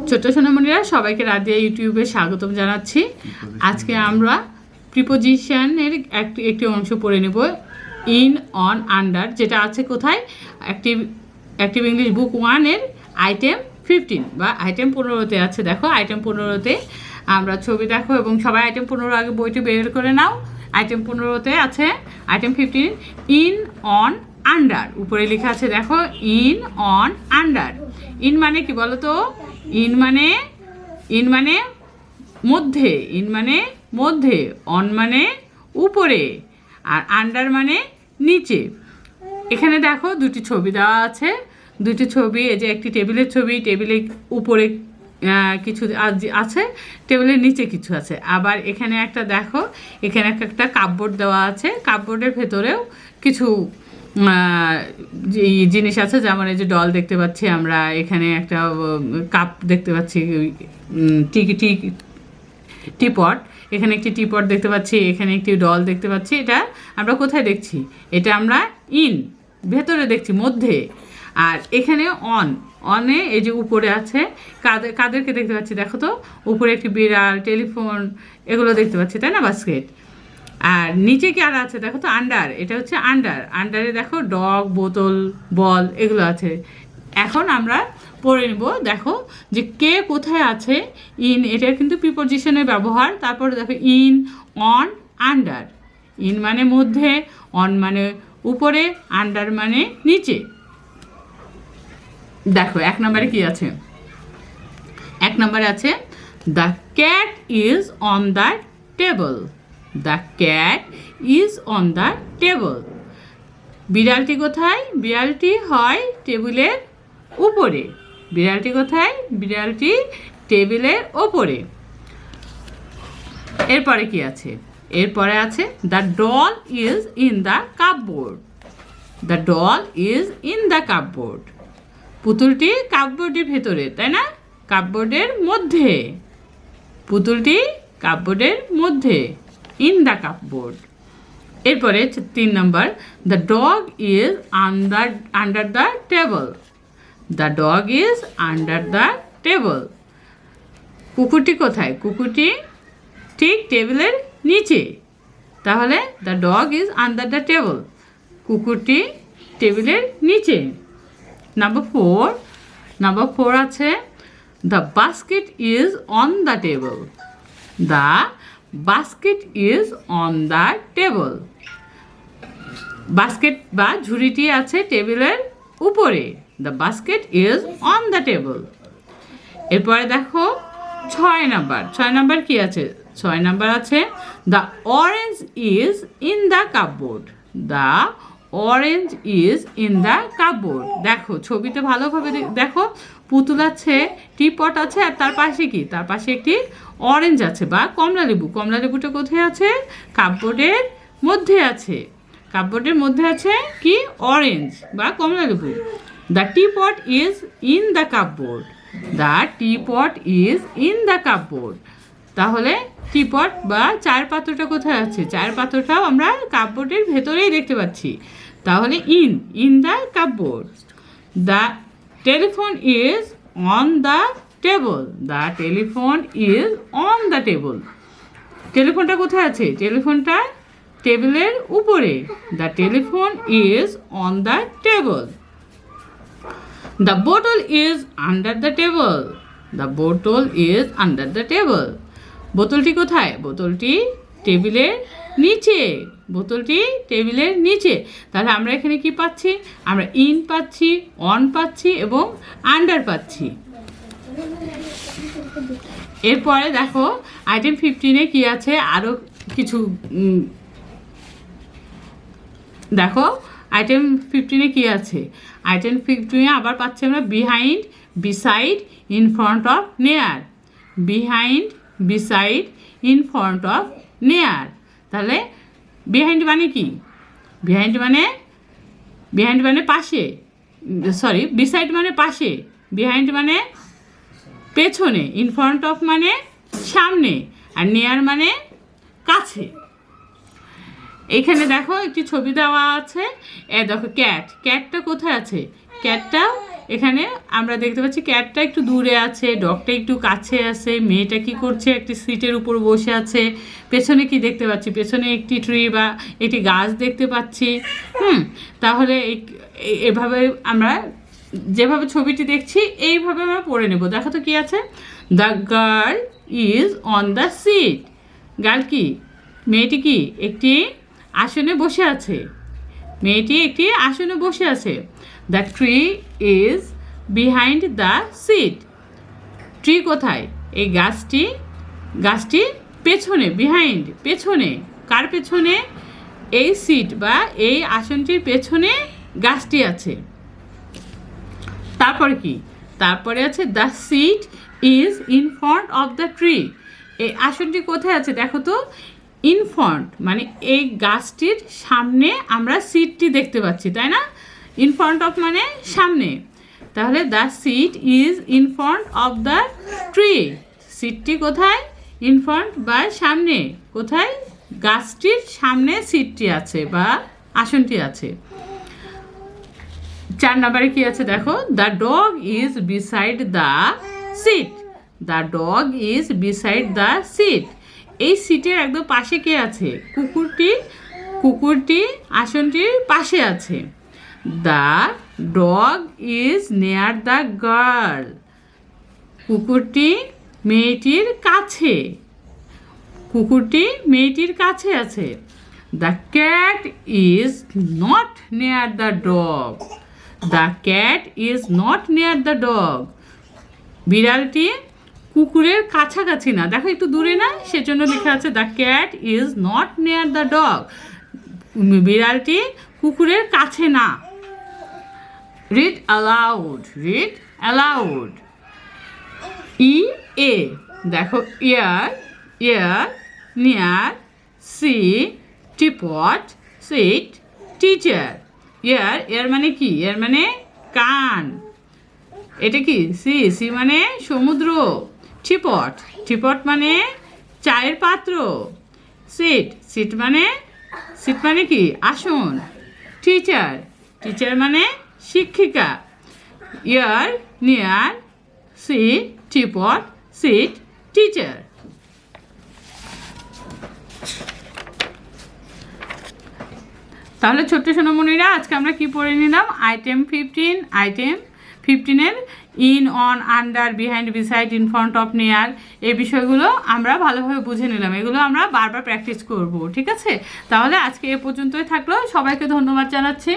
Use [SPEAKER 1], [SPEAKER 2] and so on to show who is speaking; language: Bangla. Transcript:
[SPEAKER 1] ছোট সোনামণিরা সবাইকে রাদিয়া ইউটিউবে স্বাগতম জানাচ্ছি। আজকে আমরা প্রিপোজিশনের একটি অংশ পড়ে নেব, ইন, অন, আন্ডার, যেটা আছে কোথায়? অ্যাক্টিভ ইংলিশ বুক 1-এর আইটেম 15 বা আইটেম 15-তে আছে। দেখো আইটেম 15-তে আমরা ছবি দেখো এবং সবাই আইটেম 15 আগে বইটি বের করে নাও। আইটেম 15-তে আছে আইটেম 15, ইন, অন, আন্ডার। উপরে লেখা আছে দেখো, ইন, অন, আন্ডার। ইন মানে কি বলো তো? ইন মানে মধ্যে, ইন মানে মধ্যে, অন মানে উপরে, আর আন্ডার মানে নিচে। এখানে দেখো দুটি ছবি দেওয়া আছে, দুটি ছবি, এই যে একটি টেবিলের ছবি, টেবিলের উপরে কিছু আছে, টেবিলের নিচে কিছু আছে। আবার এখানে একটা দেখো, এখানে একটা কাপবোর্ড দেওয়া আছে, কাপবোর্ডের ভেতরেও কিছু জিনিস আছে, যেমন এই যে ডল দেখতে পাচ্ছি আমরা, এখানে একটা কাপ দেখতে পাচ্ছি, টিপট, এখানে একটি টিপট দেখতে পাচ্ছি, এখানে একটি ডল দেখতে পাচ্ছি। এটা আমরা কোথায় দেখছি? এটা আমরা ইন, ভেতরে দেখছি, মধ্যে। আর এখানে অনে এই যে উপরে আছে, কাদেরকে দেখতে পাচ্ছি দেখো তো? উপরে একটি বিড়াল, টেলিফোন, এগুলো দেখতে পাচ্ছি, তাই না? বাস্কেট। আর নিচে কি আর আছে দেখো তো? আন্ডার, এটা হচ্ছে আন্ডার। আন্ডারে দেখো ডগ, বোতল, বল, এগুলো আছে। এখন আমরা পড়ে নেব, দেখো যে কে কোথায় আছে। ইন, এটা কিন্তু প্রিপোজিশনের ব্যবহার। তারপরে দেখো ইন, অন, আন্ডার। ইন মানে মধ্যে, অন মানে উপরে, আন্ডার মানে নিচে। দেখো এক নম্বরে কি আছে? এক নম্বরে আছে, the cat is on the table. The cat is on the table. বিড়ালটি কোথায়? বিড়ালটি হয় টেবিলের উপরে। বিড়ালটি কোথায়? বিড়ালটি টেবিলের ওপরে। এরপরে কি আছে? এরপরে আছে, the doll is in the cupboard. The doll is in the cupboard. পুতুলটি কাপবোর্ডের ভেতরে, তাই না? কাপবোর্ডের মধ্যে। পুতুলটি কাপবোর্ডের মধ্যে, ইন দ্য কাপবোর্ড। এরপরে 3 নম্বর, the dog is under the table. The dog is under the table. কুকুরটি কোথায়? কুকুরটি ঠিক টেবিলের নিচে। তাহলে the dog is under the table, কুকুরটি টেবিলের নিচে। নাম্বার 4 আছে, the basket is on the table. The basket is on the table. Basket বা ঝুড়িটি আছে টেবিলের উপরে। The basket is on the table. এরপরে দেখো 6 নাম্বার কি আছে? 6 নাম্বার আছে, the orange is in the cupboard. The orange is in the cupboard. দেখো ছবিতে ভালোভাবে দেখো, পুতুল আছে, টিপট আছে, আর তার পাশে কি? তার পাশে একটি অরেঞ্জ আছে বা কমলা লেবু। কমলা লেবুটা কোথায় আছে? কাপবোর্ডের মধ্যে আছে। কাপবোর্ডের মধ্যে আছে কি? অরেঞ্জ বা কমলা লেবু। The teapot is in the cupboard. The teapot is in the cupboard. তাহলে টিপট বা চায়ের পাত্রটা কোথায় আছে? চায়ের পাত্রটাও আমরা কাপবোর্ডের ভেতরেই দেখতে পাচ্ছি। তাহলে in the cupboard. The telephone is on the table. The telephone is on the table. টেলিফোনটা কোথায় আছে? টেলিফোনটা টেবিলের উপরে। The telephone is on the table. The bottle is under the table. The bottle is under the table. বোতলটি কোথায়? বোতলটি টেবিলের নিচে। বোতলটি টেবিলের নিচে। তাহলে আমরা এখানে কি পাচ্ছি? আমরা ইন পাচ্ছি, অন পাচ্ছি এবং আন্ডার পাচ্ছি। এরপরে দেখো আইটেম 15-এ কি আছে? আরও কিছু দেখো আইটেম 15-এ কি আছে? আইটেম 15-এ আবার পাচ্ছি আমরা behind, beside, in front of, near. Behind, beside, in front of, near. তাহলে বিহাইন্ড মানে কি? বিহাইন্ড মানে পাশে, সরি, বিসাইড মানে পাশে, বিহাইন্ড মানে পেছনে, ইন ফ্রন্ট অফ মানে সামনে, আর নেয়ার মানে কাছে। এখানে দেখো একটি ছবি দেওয়া আছে, দেখো ক্যাটটা কোথায় আছে? ক্যাটটা এখানে আমরা দেখতে পাচ্ছি, ক্যাটটা একটু দূরে আছে, ডগটা একটু কাছে আছে, মেয়েটা কি করছে? একটি সিটের উপর বসে আছে। পেছনে কি দেখতে পাচ্ছি? পেছনে একটি ট্রি বা একটি গাছ দেখতে পাচ্ছি। তাহলে এভাবে আমরা যেভাবে ছবিটি দেখছি এইভাবে আমরা পড়ে নেব। দেখো তো কি আছে? The girl is on the seat. Girl কি? মেয়েটি কি একটি আসনে বসে আছে। মেয়েটি একটি আসনে বসে আছে। The tree is behind the seat. Tree কোথায়? এই গাছটি পেছনে, বিহাইন্ড পেছনে। কার পেছনে? এই সিট বা এই আসনটির পেছনে গাছটি আছে। তারপরে কি? তারপরে আছে the seat is in front of the tree. এই আসনটি কোথায় আছে দেখো তো? ইন ফ্রন্ট মানে এই গাছটির সামনে আমরা সিটটি দেখতে পাচ্ছি, তাই না? ইন ফ্রন্ট অফ মানে সামনে। তাহলে the seat is in front of the tree. সিটটি কোথায়? ইন ফ্রন্ট বা সামনে। কোথায়? গাছটির সামনে সিটটি আছে বা আসনটি আছে। 4 নম্বরে কি আছে দেখো? The dog is beside the seat. The dog is beside the seat. এই সিটের একদম পাশে কে আছে? কুকুরটি আসনটির পাশে আছে। The dog is near the girl. কুকুরটি মেয়েটির কাছে। কুকুরটি মেয়েটির কাছে আছে। The cat is not near the dog. The cat is not near the dog. বিড়ালটি কুকুরের কাছাকাছি না, দেখো একটু দূরে না, সেজন্য লেখা আছে the cat is not near the dog. বিড়ালটি কুকুরের কাছে না। Read aloud. Read aloud. এ দেখো, ear near, sea teapot, seat teacher. Ear মানে কি? ইয়ার মানে কান। এটা কি? সি মানে সমুদ্র। টিপট মানে চায়ের পাত্র। সিট মানে কি? আসন। টিচার মানে শিক্ষিকা। Ear near, sea teapot, seat teacher. তাহলে ছোট্ট সোনামণিরা, আজকে আমরা কি পড়ে নিলাম? Item 15 in, on, under, behind, beside, in front of, near, এই বিষয়গুলো আমরা ভালোভাবে বুঝে নিলাম। এগুলো আমরা বারবার প্র্যাকটিস করব, ঠিক আছে? তাহলে আজকে এ পর্যন্তই থাকলো। সবাইকে ধন্যবাদ জানাচ্ছি।